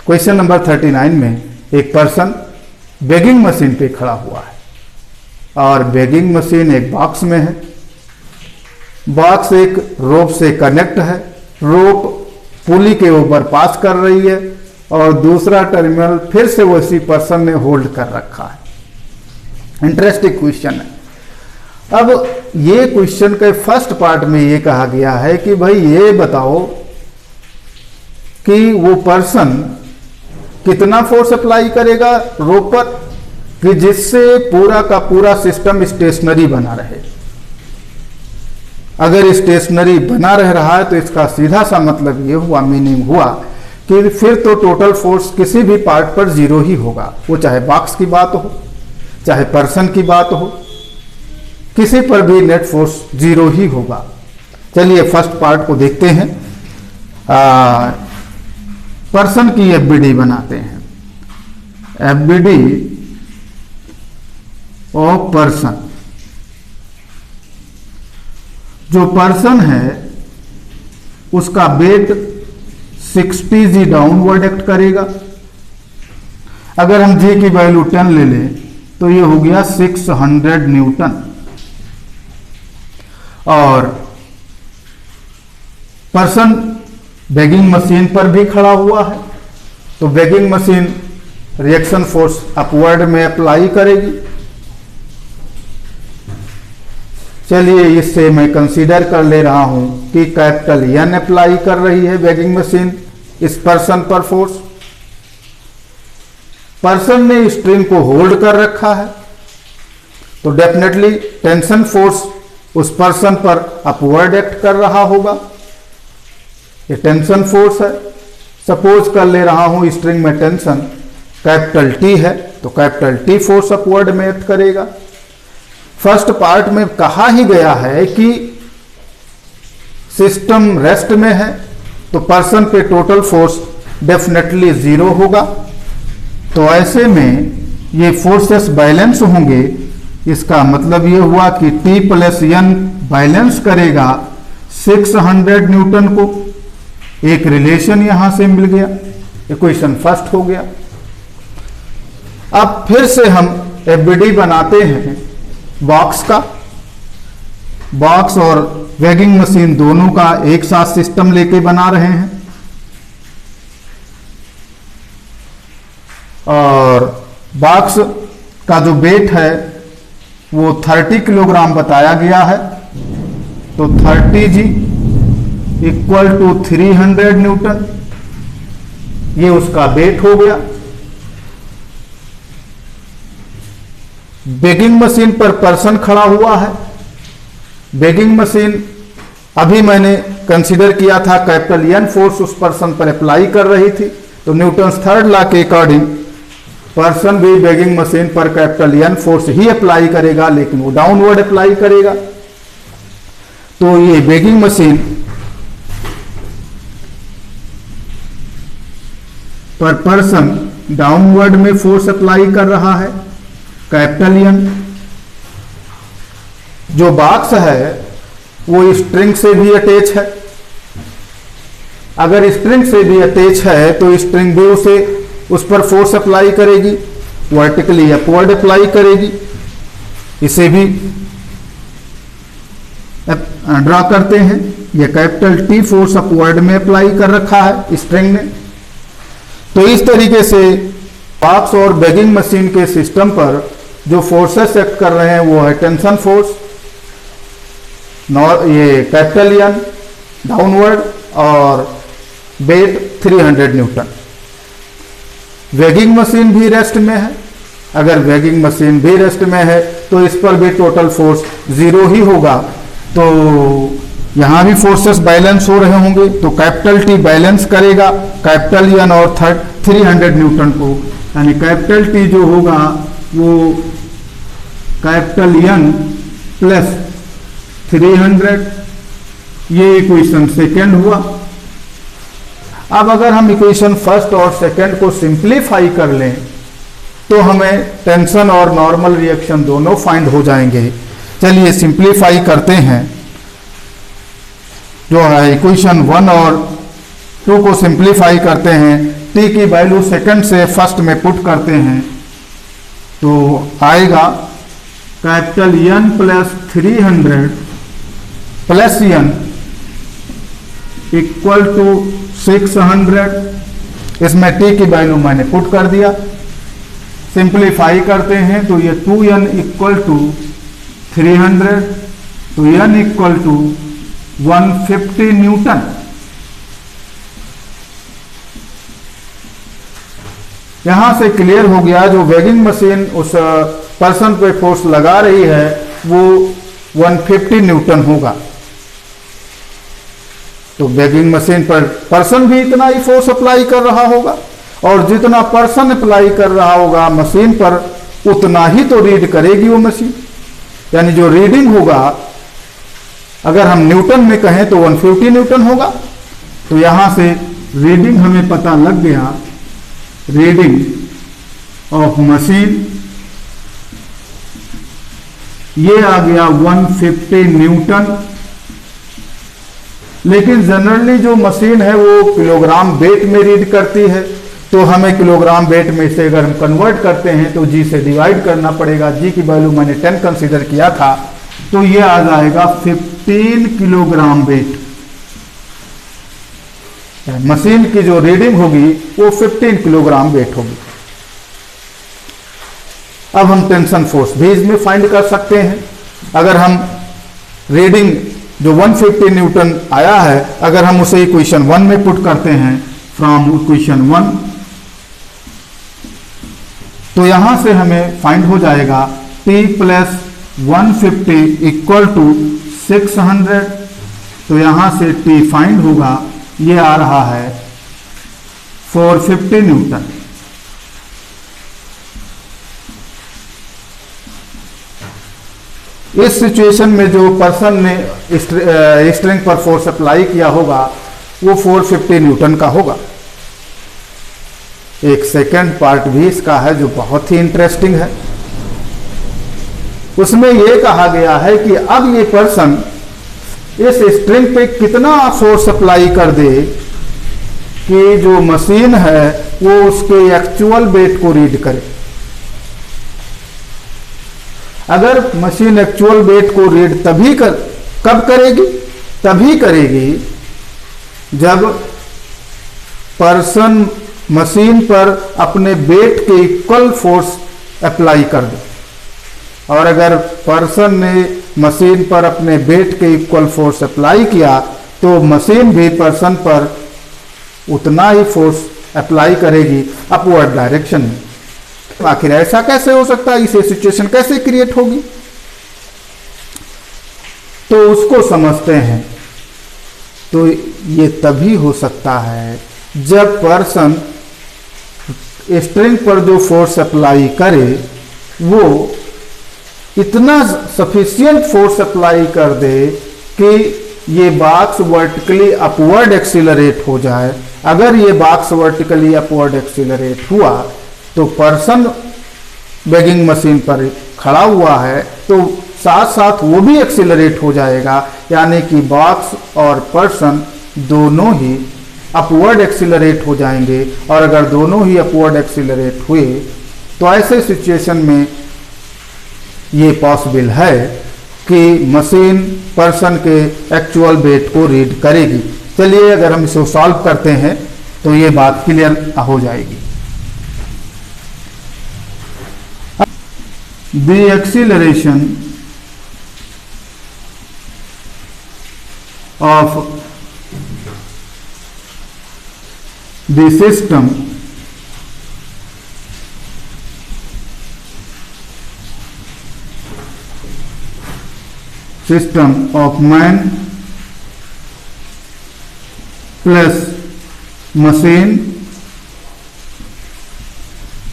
Question number 39 में एक person bagging machine पे खड़ा हुआ है और बैगिंग मशीन एक बॉक्स में है। बॉक्स एक रोप से कनेक्ट है, रोप पुली के ऊपर पास कर रही है और दूसरा टर्मिनल फिर से उसी पर्सन ने होल्ड कर रखा है। इंटरेस्टिंग क्वेश्चन है। अब ये क्वेश्चन के फर्स्ट पार्ट में ये कहा गया है कि भाई ये बताओ कि वो पर्सन कितना फोर्स अप्लाई करेगा रोप पर कि जिससे पूरा का पूरा सिस्टम स्टेशनरी बना रहे। अगर स्टेशनरी बना रह रहा है तो इसका सीधा सा मतलब ये हुआ, मीनिंग हुआ कि फिर तो टोटल फोर्स किसी भी पार्ट पर जीरो ही होगा, वो चाहे बॉक्स की बात हो चाहे पर्सन की बात हो, किसी पर भी नेट फोर्स जीरो ही होगा। चलिए फर्स्ट पार्ट को देखते हैं। पर्सन की एफबीडी बनाते हैं। एफबीडी ऑफ पर्सन, जो पर्सन है उसका वेट 60 जी डाउनवर्ड एक्ट करेगा। अगर हम जी की वैल्यू 10 ले लें तो ये हो गया 600 न्यूटन। और पर्सन बैगिंग मशीन पर भी खड़ा हुआ है तो bagging machine reaction force upward में अप्लाई करेगी। चलिए इससे मैं कंसीडर कर ले रहा हूं कि कैपिटल एन अप्लाई कर रही है बैगिंग मशीन इस पर्सन पर फोर्स। पर्सन ने स्ट्रिंग को होल्ड कर रखा है तो डेफिनेटली टेंशन फोर्स उस पर्सन पर अपवर्ड एक्ट कर रहा होगा। ये टेंशन फोर्स है। सपोज कर ले रहा हूं स्ट्रिंग में टेंशन कैपिटल टी है तो कैपिटल टी फोर्स अपवर्ड में एक्ट करेगा। फर्स्ट पार्ट में कहा ही गया है कि सिस्टम रेस्ट में है तो पर्सन पे टोटल फोर्स डेफिनेटली जीरो होगा। तो ऐसे में ये फोर्सेस बैलेंस होंगे। इसका मतलब ये हुआ कि T प्लस एन बैलेंस करेगा 600 न्यूटन को। एक रिलेशन यहां से मिल गया, इक्वेशन फर्स्ट हो गया। अब फिर से हम एफबीडी बनाते हैं बॉक्स का। बॉक्स और बैगिंग मशीन दोनों का एक साथ सिस्टम लेके बना रहे हैं और बॉक्स का जो वेट है वो 30 किलोग्राम बताया गया है तो 30 जी इक्वल टू 300 न्यूटन, ये उसका वेट हो गया। बैगिंग मशीन पर पर्सन खड़ा हुआ है। बैगिंग मशीन अभी मैंने कंसीडर किया था कैपिटल एन फोर्स उस पर्सन पर अप्लाई कर रही थी तो न्यूटन्स थर्ड लॉ के अकॉर्डिंग पर्सन भी बैगिंग मशीन पर कैपिटल एन फोर्स ही अप्लाई करेगा, लेकिन वो डाउनवर्ड अप्लाई करेगा। तो ये बैगिंग मशीन पर पर्सन डाउनवर्ड में फोर्स अप्लाई कर रहा है कैपिटल एन। जो बॉक्स है वो स्ट्रिंग से भी अटैच है। अगर स्ट्रिंग से भी अटैच है तो स्ट्रिंग भी उस पर फोर्स अप्लाई करेगी, वर्टिकली अपवर्ड अप्लाई करेगी। इसे भी ड्रॉ करते हैं। यह कैपिटल टी फोर्स अपवर्ड में अप्लाई कर रखा है स्ट्रिंग ने। तो इस तरीके से बॉक्स और बैगिंग मशीन के सिस्टम पर जो फोर्सेस एक्ट कर रहे हैं वो है टेंशन फोर्स, ये कैपिटल एन डाउनवर्ड और वेट 300 न्यूटन। बैगिंग मशीन भी रेस्ट में है। अगर बैगिंग मशीन भी रेस्ट में है तो इस पर भी टोटल फोर्स जीरो ही होगा। तो यहां भी फोर्सेस बैलेंस हो रहे होंगे तो कैपिटल टी बैलेंस करेगा कैपिटल एन और 300 न्यूटन को, यानी कैपिटल टी जो होगा वो कैपिटल एन प्लस 300। ये इक्वेशन सेकेंड हुआ। अब अगर हम इक्वेशन फर्स्ट और सेकेंड को सिंप्लीफाई कर लें तो हमें टेंशन और नॉर्मल रिएक्शन दोनों फाइंड हो जाएंगे। चलिए सिंप्लीफाई करते हैं। जो है इक्वेशन 1 और 2 को सिंप्लीफाई करते हैं टी की वैल्यू सेकंड से फर्स्ट में पुट करते हैं तो आएगा capital N plus 300 plus N equal to 600। इसमें टी की वैल्यू मैंने पुट कर दिया। सिंप्लीफाई करते हैं तो ये 2n इक्वल टू 300, तो n इक्वल टू 150 न्यूटन। यहां से क्लियर हो गया जो वेगिंग मशीन उस पर्सन पे फोर्स लगा रही है वो 150 न्यूटन होगा। तो वेगिंग मशीन पर पर्सन भी इतना ही फोर्स अप्लाई कर रहा होगा और जितना पर्सन अप्लाई कर रहा होगा मशीन पर उतना ही तो रीड करेगी वो मशीन। यानी जो रीडिंग होगा अगर हम न्यूटन में कहें तो 150 न्यूटन होगा। तो यहां से रीडिंग हमें पता लग गया, रीडिंग ऑफ मशीन ये आ गया 150 न्यूटन। लेकिन जनरली जो मशीन है वो किलोग्राम वेट में रीड करती है, तो हमें किलोग्राम वेट में से अगर हम कन्वर्ट करते हैं तो जी से डिवाइड करना पड़ेगा। जी की वैल्यू मैंने 10 कंसीडर किया था, तो ये आ जाएगा 15 किलोग्राम वेट। मशीन की जो रीडिंग होगी वो 15 किलोग्राम वेट होगी। अब हम टेंशन फोर्स भी इसमें फाइंड कर सकते हैं। अगर हम रीडिंग जो 150 न्यूटन आया है अगर हम उसे इक्वेशन 1 में पुट करते हैं फ्रॉम इक्वेशन 1, तो यहां से हमें फाइंड हो जाएगा T प्लस 150 इक्वल टू 600। तो यहां से T फाइंड होगा, ये आ रहा है 450 न्यूटन। इस सिचुएशन में जो पर्सन ने स्ट्रिंग पर फोर्स अप्लाई किया होगा वो 450 न्यूटन का होगा। एक सेकंड पार्ट भी इसका है जो बहुत ही इंटरेस्टिंग है। उसमें यह कहा गया है कि अब ये पर्सन इस स्ट्रिंग पे कितना फोर्स अप्लाई कर दे कि जो मशीन है वो उसके एक्चुअल वेट को रीड करे। अगर मशीन एक्चुअल वेट को रीड कब करेगी? तभी करेगी जब पर्सन मशीन पर अपने वेट के इक्वल फोर्स अप्लाई कर दे। और अगर पर्सन ने मशीन पर अपने वेट के इक्वल फोर्स अप्लाई किया तो मशीन भी पर्सन पर उतना ही फोर्स अप्लाई करेगी अपवर्ड डायरेक्शन में। आखिर ऐसा कैसे हो सकता है? इसे सिचुएशन कैसे क्रिएट होगी? तो उसको समझते हैं। तो ये तभी हो सकता है जब पर्सन स्ट्रिंग पर जो फोर्स अप्लाई करे वो इतना सफिशिएंट फोर्स अप्लाई कर दे कि ये बॉक्स वर्टिकली अपवर्ड एक्सीलरेट हो जाए। अगर ये बॉक्स वर्टिकली अपवर्ड एक्सीलरेट हुआ तो पर्सन बैगिंग मशीन पर खड़ा हुआ है तो साथ साथ वो भी एक्सीलरेट हो जाएगा। यानी कि बॉक्स और पर्सन दोनों ही अपवर्ड एक्सीलरेट हो जाएंगे। और अगर दोनों ही अपवर्ड एक्सीलरेट हुए तो ऐसे सिचुएशन में ये पॉसिबल है कि मशीन पर्सन के एक्चुअल वेट को रीड करेगी। चलिए अगर हम इसे सॉल्व करते हैं तो ये बात क्लियर हो जाएगी। The acceleration of the system of man plus machine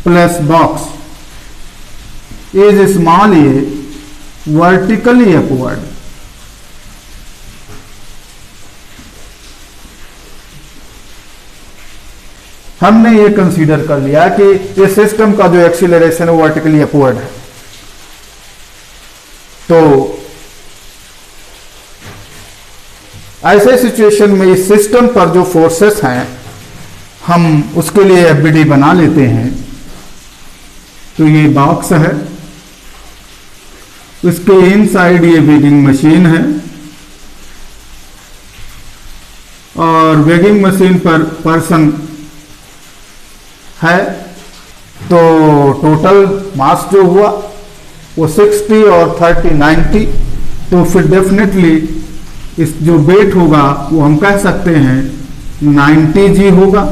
plus box is small a vertically upward। हमने ये कंसीडर कर लिया कि इस सिस्टम का जो एक्सीलरेशन है वो वर्टिकली अपवर्ड है। तो ऐसे सिचुएशन में इस सिस्टम पर जो फोर्सेस हैं हम उसके लिए एफबीडी बना लेते हैं। तो ये बॉक्स है, इसके इनसाइड ये वेगिंग मशीन है और वेगिंग मशीन पर पर्सन है। तो टोटल मास जो हुआ वो 60 और 30 90। तो फिर डेफिनेटली इस जो वेट होगा वो हम कह सकते हैं 90 जी होगा।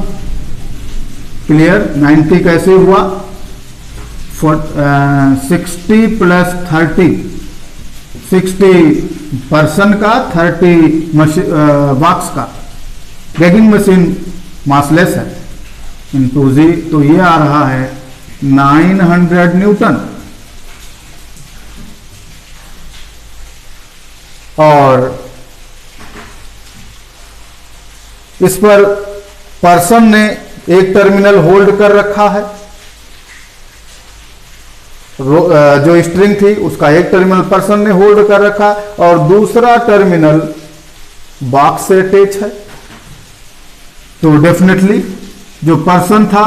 क्लियर? 90 कैसे हुआ? 60 प्लस 30, 60 पर्सन का, 30 बॉक्स का। वेगिंग मशीन मासलेस है इनटू जी, तो ये आ रहा है 900 न्यूटन। और इस पर पर्सन ने एक टर्मिनल होल्ड कर रखा है, जो स्ट्रिंग थी उसका एक टर्मिनल पर्सन ने होल्ड कर रखा और दूसरा टर्मिनल बॉक्स से अटैच है। तो डेफिनेटली जो पर्सन था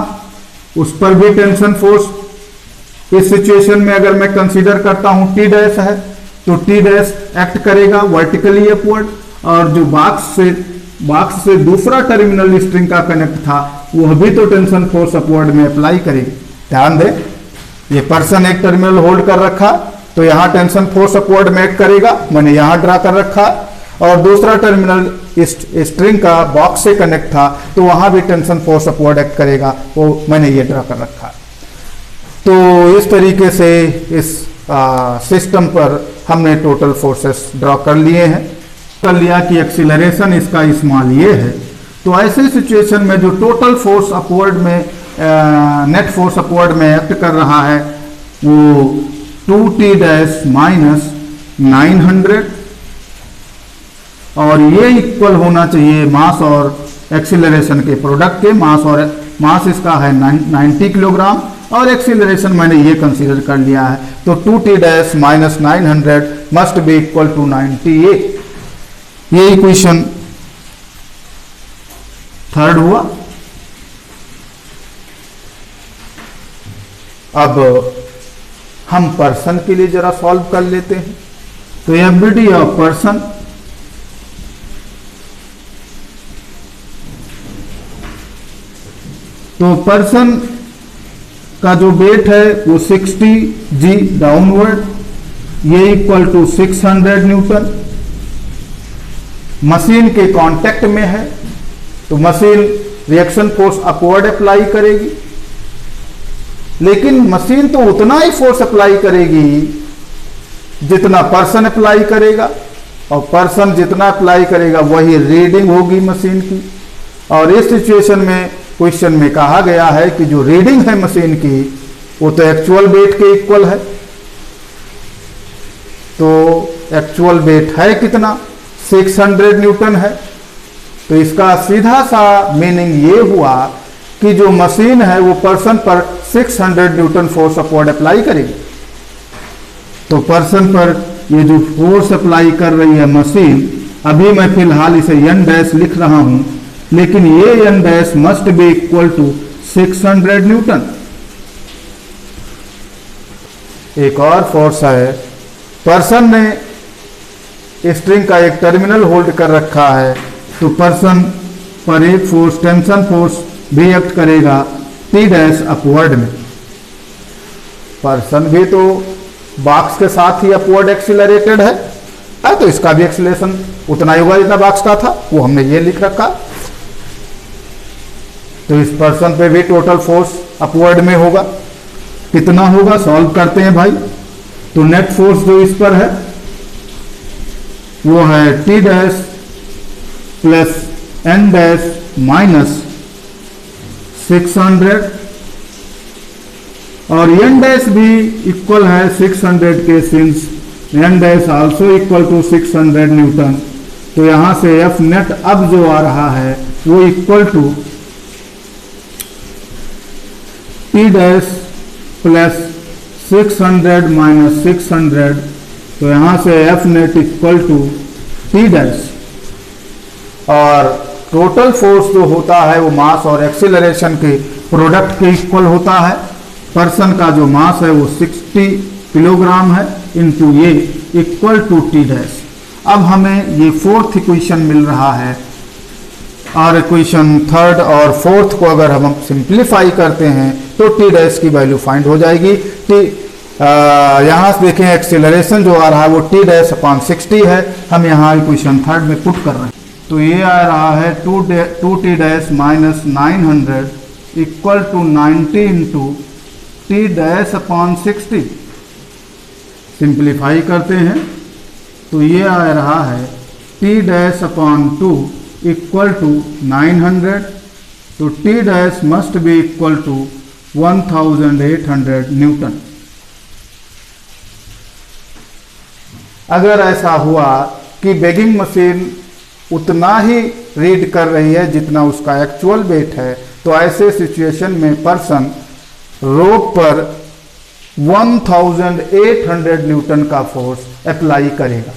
उस पर भी टेंशन फोर्स इस सिचुएशन में अगर मैं कंसीडर करता हूं टी डैश है तो टी डैश एक्ट करेगा वर्टिकली अपवर्ड, और जो बॉक्स से दूसरा टर्मिनल स्ट्रिंग का कनेक्ट था वह भी तो टेंशन फोर्स अपवर्ड में अप्लाई करेगी। ध्यान दें, ये पर्सन एक टर्मिनल होल्ड कर रखा तो यहां टेंशन फोर्स अपवर्ड में एक्ट करेगा, मैंने यहां ड्रा कर रखा, और दूसरा टर्मिनल स्ट्रिंग का बॉक्स से कनेक्ट था तो वहां भी टेंशन फोर्स अपवर्ड एक्ट करेगा, वो मैंने ये ड्रा कर रखा। तो इस तरीके से इस सिस्टम पर हमने टोटल फोर्सेस ड्रॉ कर लिए हैं। कर लिया कि एक्सीलरेशन इसका स्मॉल ये है। तो ऐसे सिचुएशन में जो टोटल फोर्स अपवर्ड में नेट फोर्स अपवर्ड में एक्ट कर रहा है वो 2t डैश माइनस 900, और ये इक्वल होना चाहिए मास और एक्सीलरेशन के प्रोडक्ट के। मास इसका है 90 किलोग्राम और एक्सीलरेशन मैंने ये कंसीडर कर लिया है। तो 2t dash minus 900 must be equal to 98। ये इक्वेशन थर्ड हुआ। अब हम पर्सन के लिए जरा सॉल्व कर लेते हैं। तो एफबीडी ऑफ पर्सन, तो पर्सन का जो वेट है वो 60 जी डाउनवर्ड, ये इक्वल टू 600 न्यूटन। मशीन के कांटेक्ट में है तो machine reaction force upward apply करेगी, लेकिन मशीन तो उतना ही फोर्स अप्लाई करेगी जितना पर्सन अप्लाई करेगा, और पर्सन जितना अप्लाई करेगा वही रीडिंग होगी मशीन की। और इस सिचुएशन में क्वेश्चन में कहा गया है कि जो रीडिंग है मशीन की वो तो एक्चुअल वेट के इक्वल है। तो एक्चुअल वेट है कितना? 600 न्यूटन है। तो इसका सीधा सा मीनिंग ये हुआ कि जो मशीन है वो पर्सन पर 600 न्यूटन फोर्स अपवर्ड अप्लाई करेगी। तो पर्सन पर ये जो फोर्स अप्लाई कर रही है मशीन, अभी मैं फिलहाल इसे n डैश लिख रहा हूं, लेकिन ये n dash must be equal to 600 newton. एक और फोर्स है, पर्सन ने स्ट्रिंग का एक टर्मिनल होल्ड कर रखा है तो पर्सन पर एक फोर्स टेंशन फोर्स भी एक्ट करेगा टी डैश अपवर्ड में। पर्सन भी तो बॉक्स के साथ ही अपवर्ड एक्सीलरेटेड है, तो इसका भी एक्सीलरेशन उतना ही होगा जितना बॉक्स का था, वो हमने ये लिख रखा। तो इस पर्सन पे भी टोटल फोर्स अपवर्ड में होगा। कितना होगा? सॉल्व करते हैं भाई। तो नेट फोर्स जो इस पर है वो है T dash plus N dash minus 600, और एन डैश भी इक्वल है 600 के, since N dash also equal to 600 newton. तो यहां से एफ नेट अब जो आ रहा है वो equal to T dash plus 600 minus 600। तो यहां से F net equal to T dash, और टोटल फोर्स जो होता है वो मास और एक्सीलरेशन के प्रोडक्ट के इक्वल होता है। पर्सन का जो मास है वो 60 किलोग्राम है इंटू ये इक्वल टू टी डैश। अब हमें ये फोर्थ इक्वेशन मिल रहा है और इक्वेशन थर्ड और फोर्थ को अगर हम सिंप्लीफाई करते हैं तो टी डैश की वैल्यू फाइंड हो जाएगी। यहाँ से देखें एक्सीलरेशन जो आ रहा है वो टी डैश अपॉन 60 है, हम यहाँ इक्वेशन थर्ड में पुट कर रहे हैं तो ये आ रहा है 2t dash minus 900 equal to 90 into T dash upon 60। Simplify करते हैं तो ये आ रहा है T dash upon 2 equal to 900, तो T dash must be equal to 1800 newton. अगर ऐसा हुआ कि बैगिंग मशीन उतना ही रीड कर रही है जितना उसका एक्चुअल वेट है, तो ऐसे सिचुएशन में पर्सन रोप पर 1800 न्यूटन का फोर्स अप्लाई करेगा।